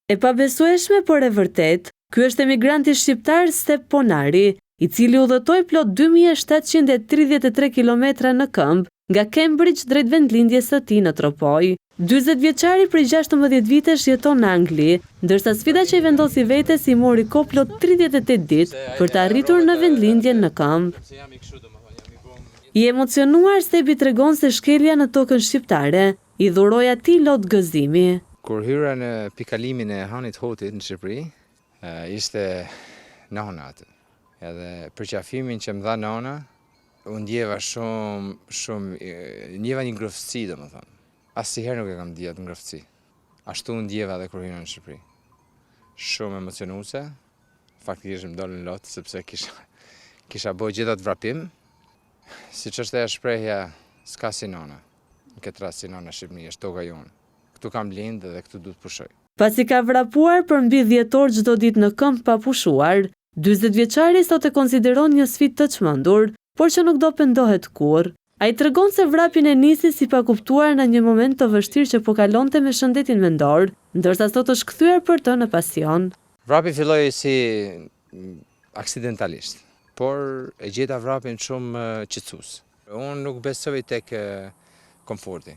E pabesueshme, por e vërtet, ky është emigranti shqiptar Step Ponari, i cili udhëtoi plot 2733 kilometra në këmbë nga Cambridge drejt vendlindjes së tij në Tropoj. 40 vjeçari prej 16 vitesh jeton në Angli, ndërsa sfida që i vendosi vetes i mori kohë plot 38 ditë për të arritur në vendlindjen në këmbë. I emocionuar, Stepi tregon se shkelja në tokën shqiptare i dhuroi atij lot gëzimi. Kur hyra në pikalimin e Hanit Hotit në Shqipëri, ishte nana aty. Edhe përqafimin që më dha nana, unë ndjeva ndjeva një ngrohtësi, domethënë. Asnjëherë nuk e kam ndjetur ngrohtësi. Ashtu ndjeva edhe kur hyra në Shqipëri. Shumë emocionuese. Faktikisht më dolën lot sepse kisha bërë gjithë atë vrapim. Siç është ajo shprehja, s'ka si nana. Në këtë rast si nana Shqipëri, është toka jonë. Këtu kam lindë dhe këtu duhet pushoj. Pasi ka vrapuar për mbi 10 orë çdo ditë në këmbë pa pushuar, 40 vjeçari sot e konsideron një sfidë të çmendur, por që nuk do pendohet kurrë. Ai tregon se vrapjen e nisi si pa kuptuar në një moment të vështirë që po kalonte me shëndetin mendor, ndërsa sot është kthyer për të në pasion. Vrapi filloi si aksidentalisht, por e gjeta vrapin shumë qetësues. Unë nuk besoj tek komforti.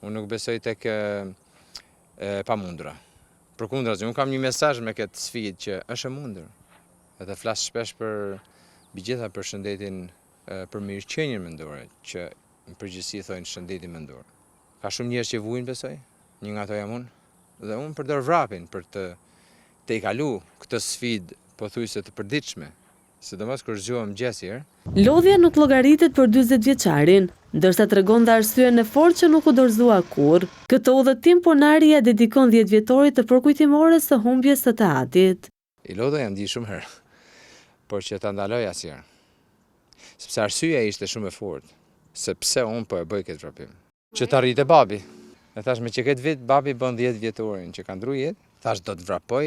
Unë nuk besoj tek pamundura. Përkundrazi, unë kam një mesazh me këtë sfidë që është e mundur. Edhe flas shpesh për gjitha për shëndetin, për mirëqenien mendore, që në përgjithësi thonë shëndeti mendor. Ka shumë njerëz që vujnë, besoj, një nga ato jam unë, dhe unë përdor vrapin për të i kalu këtë sfidë pothuajse të përditshme, sidomos kur zgjohem mëngjes herë. Lodhja nuk llogaritet për 40 vjeçarin, ndërsa tregon dhe arsyen e fortë që nuk u dorëzua kurrë. Këtë udhëtim Ponari ja dedikon 10 vjetorit të përkujtimores së humbjes së të atit. I lodha jam di shumë herë, por që ta ndaloj asnjëherë. Sepse arsyeja ishte shumë e fortë, sepse unë po e bëj këtë vrapim. Që të arrite babi. E thash me që këtë vit babi bën 10 vjetorin që ka ndru jetë, thash do të vrapoj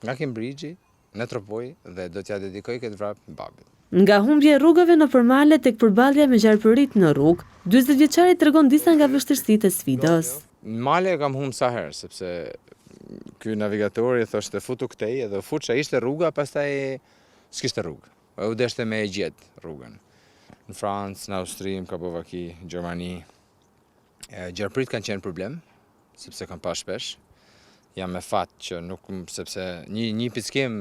nga Cambridge në Tropoj dhe do t'ja dedikoj këtë vrap babit. Nga humbje rrugëve në përmale tek përballja me gjarpërit në rrugë, 40 vjeçari tregon disa nga vështirësitë e sfidës. Në male kam humbë sa herë, sepse ky navigatori thoshte futu këtej edhe futsha ishte rruga, pastaj s'kishte rrugë. U deshte me e gjetë rrugën. Në Francë, në Austri, në Kapovaki, Gjermani. Gjarpërit kanë qenë problem, sepse kam pas shpesh. Jam me fat që nuk, sepse një pickim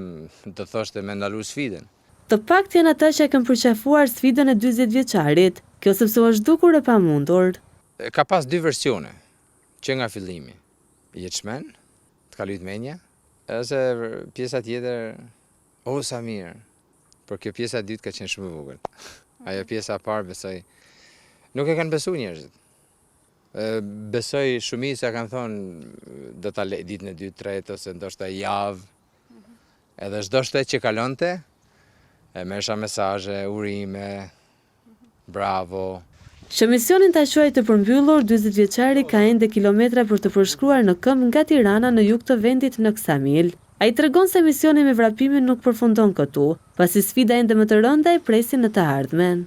të thoshte me ndalu sfidën. Të pakt janë ata që kanë përqafuar sfidën e 40 vjeçarit, kjo sepse është dukur e pamundur. Ka pas dy versione, që nga fillimi. Je çmen, të kaloj të menja, ose pjesa tjetër, o sa mirë. Por kjo pjesa e dytë ka qenë shumë e vogël. Ajo pjesa e parë besoj nuk e kanë besuar njerëzit. Besoj shumica kanë thonë do ta lej ditën e dytë, tretë ose ndoshta javë. Edhe çdo shtet që kalonte e merrsha mesazhe, urime, bravo. Që misionin ta quajë të përmbyllur, 40 vjeçari ka ende kilometra për të përshkruar në këmbë nga Tirana në jug të vendit në Ksamil. Ai tregon se misioni me vrapimin nuk përfundon këtu, pasi sfida ende më të rënda e presin në të ardhmen.